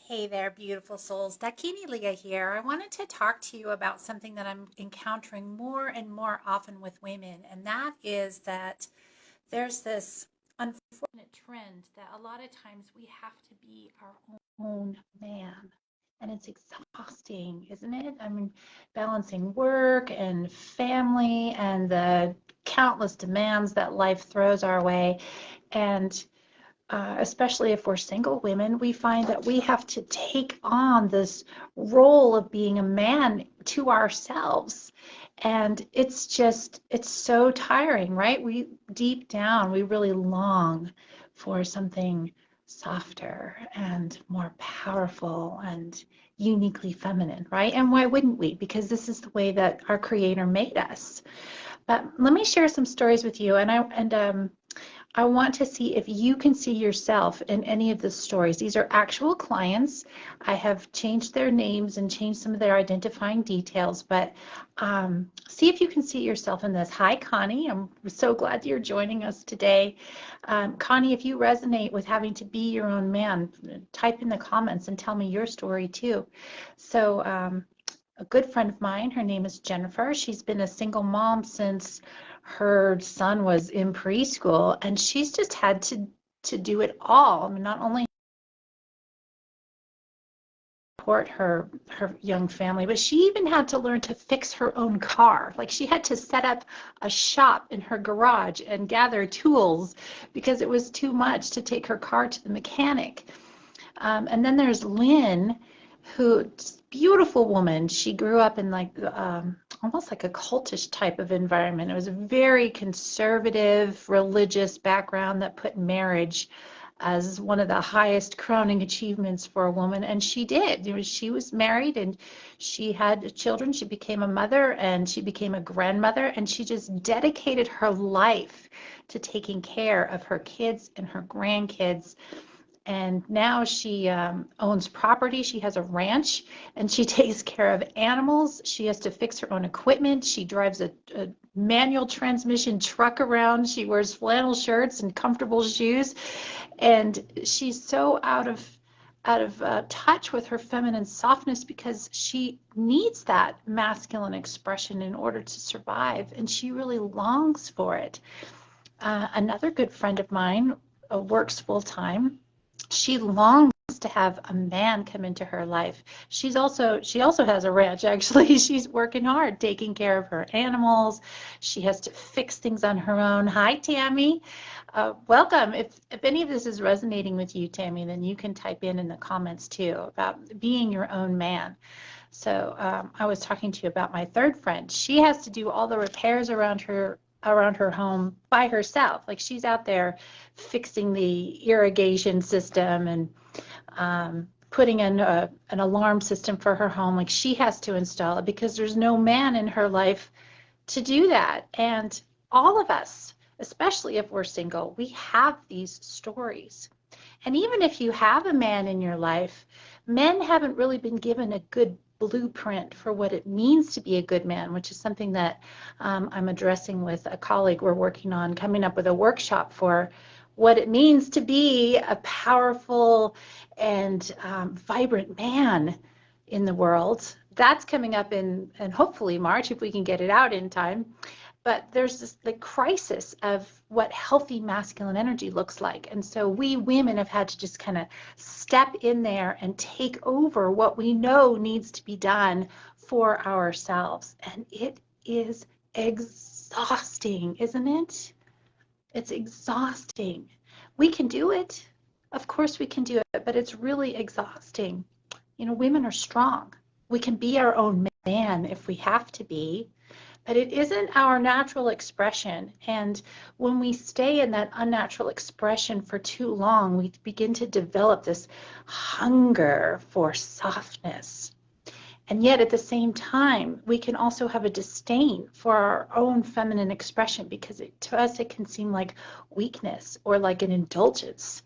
Hey there, beautiful souls. Dakini Leah here. I wanted to talk to you about something that I'm encountering more and more often with women, and that is that there's this unfortunate trend that a lot of times we have to be our own man. And it's exhausting, isn't it? I mean, balancing work and family and the countless demands that life throws our way. And especially if we're single women, we find that we have to take on this role of being a man to ourselves. And it's so tiring, right? We deep down, we really long for something softer and more powerful and uniquely feminine, right? And why wouldn't we? Because this is the way that our creator made us. But let me share some stories with you. I want to see if you can see yourself in any of the stories. These are actual clients. I have changed their names and changed some of their identifying details, but see if you can see yourself in this. Hi, Connie. I'm so glad you're joining us today. Connie, if you resonate with having to be your own man, type in the comments and tell me your story too. So, a good friend of mine, her name is Jennifer. She's been a single mom since her son was in preschool, and she's just had to do it all. I mean, not only support her young family, but she even had to learn to fix her own car. Like she had to set up a shop in her garage and gather tools because it was too much to take her car to the mechanic. And then there's Lynn, who beautiful woman. She grew up in like almost like a cultish type of environment. It was a very conservative religious background that put marriage as one of the highest crowning achievements for a woman, and she did. She was married and she had children. She became a mother and she became a grandmother, and she just dedicated her life to taking care of her kids and her grandkids. And now she owns property. She has a ranch and she takes care of animals. She has to fix her own equipment. She drives a manual transmission truck around. She wears flannel shirts and comfortable shoes. And she's so out of touch with her feminine softness because she needs that masculine expression in order to survive. And she really longs for it. Another good friend of mine works full time. She longs to have a man come into her life. She also has a ranch actually. She's working hard taking care of her animals. She has to fix things on her own. Hi, Tammy. Welcome. If any of this is resonating with you, Tammy, then you can type in the comments too about being your own man. So I was talking to you about my third friend. She has to do all the repairs around her home by herself. Like she's out there fixing the irrigation system and putting in an alarm system for her home. Like she has to install it because there's no man in her life to do that. And all of us, especially if we're single, we have these stories. And even if you have a man in your life, men haven't really been given a good blueprint for what it means to be a good man, which is something that I'm addressing with a colleague. We're working on coming up with a workshop for what it means to be a powerful and vibrant man in the world. That's coming up in hopefully March if we can get it out in time. But there's this the crisis of what healthy masculine energy looks like. And so we women have had to just kind of step in there and take over what we know needs to be done for ourselves. And it is exhausting, isn't it? It's exhausting. We can do it. Of course we can do it, but it's really exhausting. Women are strong. We can be our own man if we have to be, but it isn't our natural expression. And when we stay in that unnatural expression for too long, we begin to develop this hunger for softness. And yet at the same time, we can also have a disdain for our own feminine expression because to us it can seem like weakness or like an indulgence,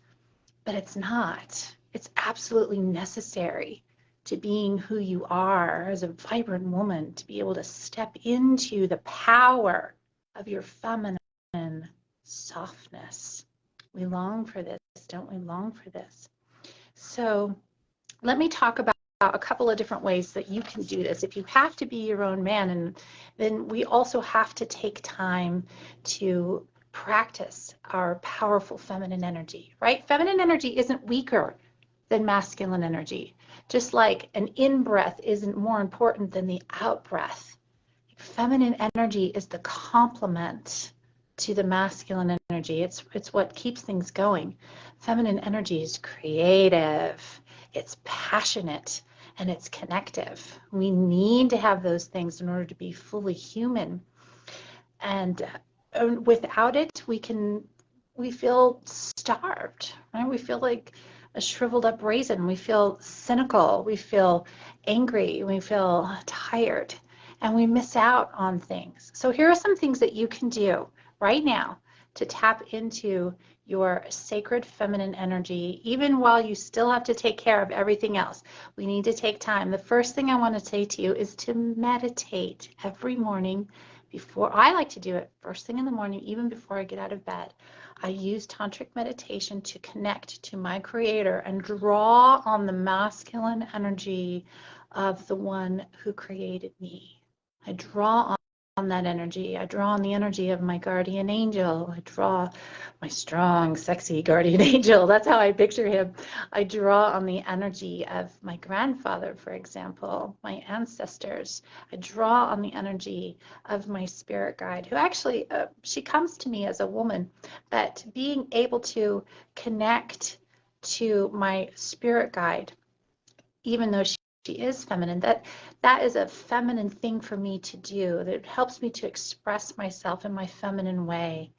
but it's not. It's absolutely necessary to being who you are as a vibrant woman, to be able to step into the power of your feminine softness. We long for this, don't we? Long for this. So let me talk about a couple of different ways that you can do this. If you have to be your own man, and then we also have to take time to practice our powerful feminine energy, right? Feminine energy isn't weaker than masculine energy, just like an in-breath isn't more important than the out-breath. Feminine energy is the complement to the masculine energy. It's what keeps things going. Feminine energy is creative, it's passionate, and it's connective. We need to have those things in order to be fully human. And without it, we feel starved, right? We feel like a shriveled up raisin. We feel cynical. We feel angry. We feel tired, and we miss out on things. So here are some things that you can do right now to tap into your sacred feminine energy, even while you still have to take care of everything else. We need to take time. The first thing I want to say to you is to meditate every morning. Before, I like to do it first thing in the morning, even before I get out of bed. I use tantric meditation to connect to my creator and draw on the masculine energy of the one who created me. I draw on that energy. I draw on the energy of my guardian angel. I draw my strong, sexy guardian angel. That's how I picture him. I draw on the energy of my grandfather, for example, my ancestors. I draw on the energy of my spirit guide, who actually, she comes to me as a woman, but being able to connect to my spirit guide, even though she is feminine, that is a feminine thing for me to do. That helps me to express myself in my feminine way,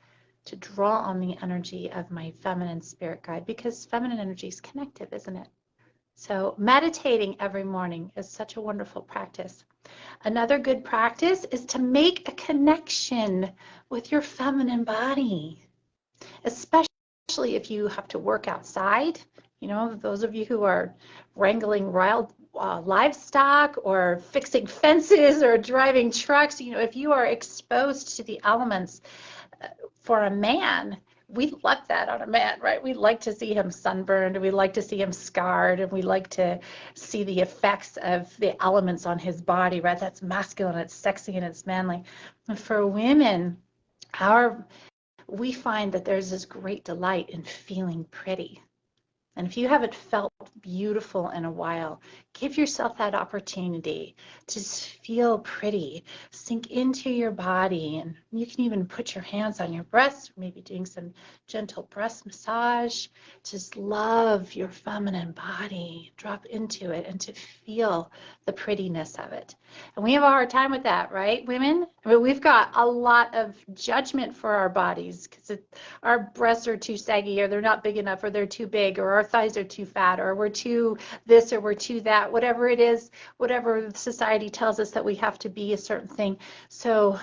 to draw on the energy of my feminine spirit guide, because feminine energy is connective, isn't it? So meditating every morning is such a wonderful practice. Another good practice is to make a connection with your feminine body, especially if you have to work outside. You know, those of you who are wrangling wild livestock or fixing fences or driving trucks, you know, if you are exposed to the elements, for a man, we love that on a man, right? We like to see him sunburned, we like to see him scarred, and we like to see the effects of the elements on his body, right? That's masculine, it's sexy, and it's manly. And for women, we find that there's this great delight in feeling pretty. And if you haven't felt beautiful in a while, give yourself that opportunity to feel pretty, sink into your body, and you can even put your hands on your breasts, maybe doing some gentle breast massage. Just love your feminine body, drop into it, and to feel the prettiness of it. And we have a hard time with that, right, women? I mean, we've got a lot of judgment for our bodies because our breasts are too saggy, or they're not big enough, or they're too big, or our thighs are too fat, or we're too this, or we're too that, whatever it is, whatever society tells us that we have to be a certain thing. So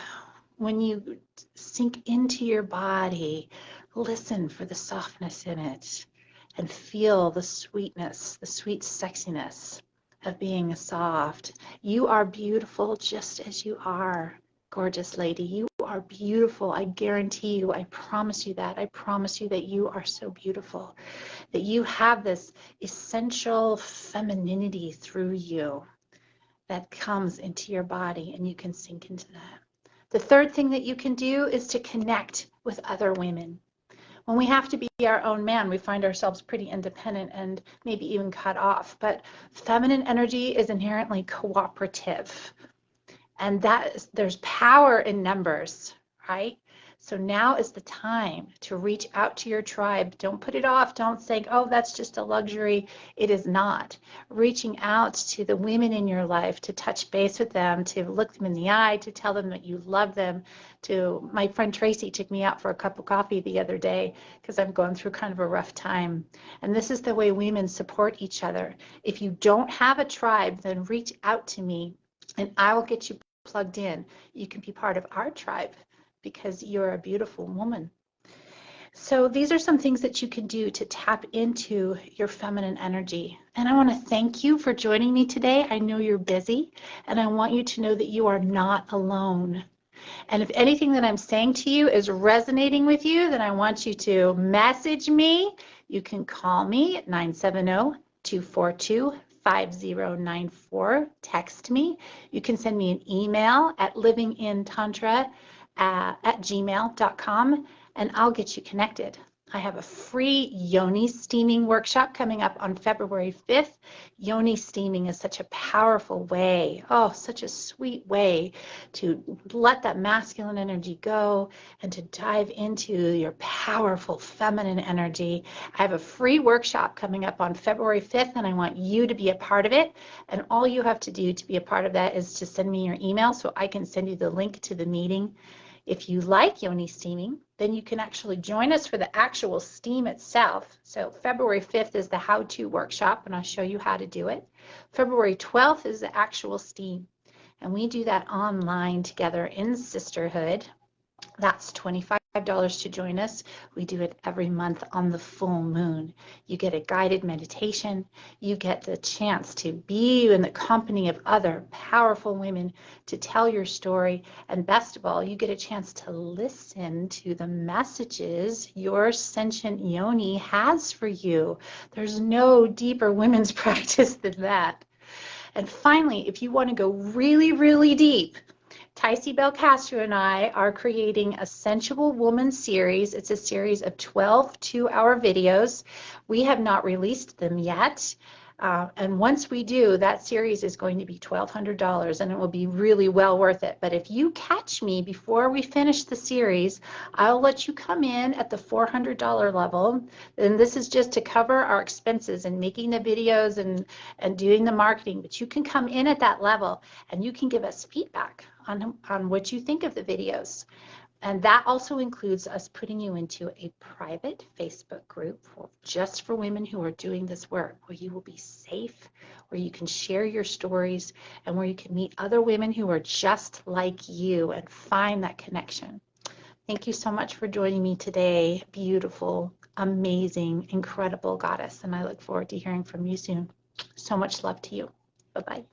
when you sink into your body, listen for the softness in it and feel the sweetness, the sweet sexiness of being soft. You are beautiful just as you are, gorgeous lady. You are beautiful. I guarantee you, I promise you that. I promise you that you are so beautiful, that you have this essential femininity through you that comes into your body, and you can sink into that. The third thing that you can do is to connect with other women. When we have to be our own man, we find ourselves pretty independent and maybe even cut off. But feminine energy is inherently cooperative. And there's power in numbers, right? So now is the time to reach out to your tribe. Don't put it off. Don't say, oh, that's just a luxury. It is not. Reaching out to the women in your life, to touch base with them, to look them in the eye, to tell them that you love them. My friend Tracy took me out for a cup of coffee the other day because I'm going through kind of a rough time. And this is the way women support each other. If you don't have a tribe, then reach out to me and I will get you plugged in. You can be part of our tribe because you're a beautiful woman. So these are some things that you can do to tap into your feminine energy. And I want to thank you for joining me today. I know you're busy, and I want you to know that you are not alone. And if anything that I'm saying to you is resonating with you, then I want you to message me. You can call me at 970-242-5600. 5094. Text me. You can send me an email at livingintantra@gmail.com, and I'll get you connected. I have a free yoni steaming workshop coming up on February 5th. Yoni steaming is such a powerful way, oh, such a sweet way to let that masculine energy go and to dive into your powerful feminine energy. I have a free workshop coming up on February 5th, and I want you to be a part of it. And all you have to do to be a part of that is to send me your email so I can send you the link to the meeting. If you like yoni steaming, then you can actually join us for the actual steam itself. So February 5th is the how-to workshop, and I'll show you how to do it. February 12th is the actual steam, and we do that online together in sisterhood. That's $25 to join us. We do it every month on the full moon. You get a guided meditation. You get the chance to be in the company of other powerful women to tell your story. And best of all, you get a chance to listen to the messages your sentient yoni has for you. There's no deeper women's practice than that. And finally, if you want to go really, really deep, Ticey Belcastro and I are creating a Sensual Woman series. It's a series of 12 two-hour videos. We have not released them yet. And once we do, that series is going to be $1,200, and it will be really well worth it. But if you catch me before we finish the series, I'll let you come in at the $400 level. And this is just to cover our expenses and making the videos and doing the marketing. But you can come in at that level, and you can give us feedback on what you think of the videos. And that also includes us putting you into a private Facebook group just for women who are doing this work, where you will be safe, where you can share your stories, and where you can meet other women who are just like you and find that connection. Thank you so much for joining me today, beautiful, amazing, incredible goddess, and I look forward to hearing from you soon. So much love to you. Bye-bye.